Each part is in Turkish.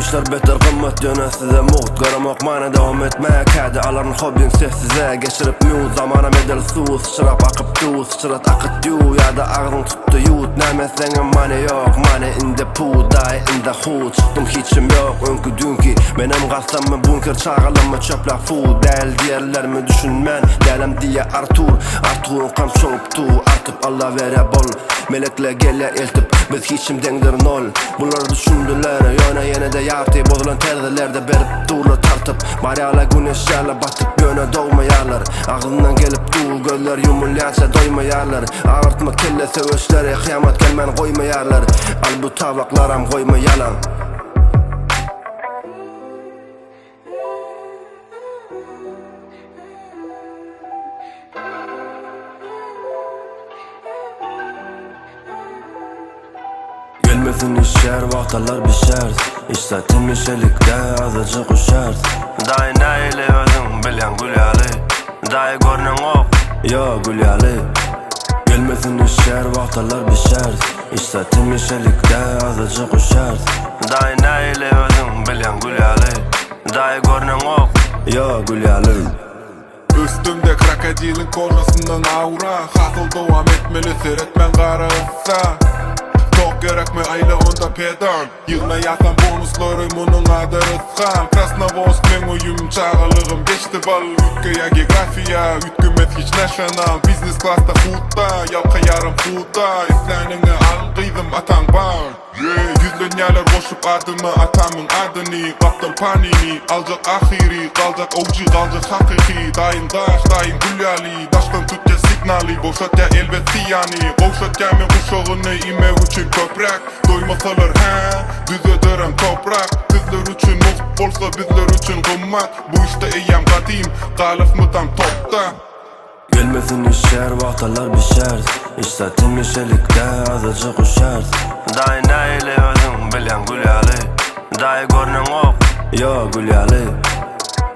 işler beter kımmat döne size muht Garamak mana devam etmek hadi aların hobbin sessize Geçirip mute zamana medel su Sıçırap akıp du sıçırat akıt yu Ya da ağzın tuttu yut Nemeslenin mani yok Mani in the pool die in the hood Çıktım hiçim yok önkü dünkü Benim kastamı bunker çağılımı çöplak food Del diğerlerimi düşünmen Delim diye Artur'un kam çolup tu Artıp Allah vere bol Melekle gele eltip Biz hiçim dengdir nol Bunlar düşündüler Yöne yine de yartı Bozulan terdelerde berip durla tartıp Mariala güneşlerle batıp yöne doğmayarlar Ağzından gelip du Gözler yumulyansa doymayarlar Ağırtma kelle söğüşleri Kıyamet gelmen koymayarlar Al bu tabaklarım koyma yalan Gelmesin işler, vaktalar bişer İşletim işelikte azıcık uşar Dayı neyle özün bilen gülyali Dayı görnen ok, yo gülyali Gelmesin işler, vaktalar bişer İşletim işelikte azıcık uşar Dayı neyle özün bilen gülyali Dayı görnen ok, yo gülyali Üstümde krokodilin kornasından aura Hasıl devam etmeli seyretmen kara ıssa Çok gerekme aile onda pedal Yığına yatan bonusları bunun adı rızkan Krasnovosk men uyum çağılığım geçti bal Ütköya geografiya Ütkümet hiç national Business class'ta hutta Yalka yarım futa İslenini al kıydım atan bar Yüzlenyalar koşup adımı atamın adını Kaptan panini alacak ahiri Kalacak OG kalacak hakiki Dayın daş dayın gülyali Daştan tutca signali Boşat ya elbet siyani Boşat ya men kuşağını imek için köprek Doymasalar he düz ederim toprak Sizler için muht olsa bizler için kımmat Bu işte eyyam kadim Kalif mı tam topta Gelmesin işler, vaktalar bişer İşletim işelikte azıcık uşar Dayı neyle özün bilen gülyali Dayı görnen ok, yo gülyali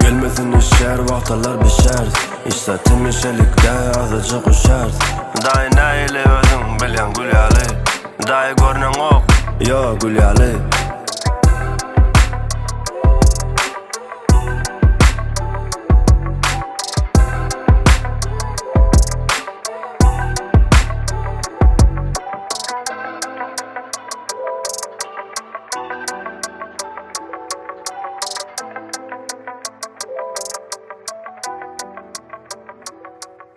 Gelmesin işler, vaktalar bişer İşletim işelikte azıcık uşar Dayı neyle özün bilen gülyali Dayı görnen ok, yo gülyali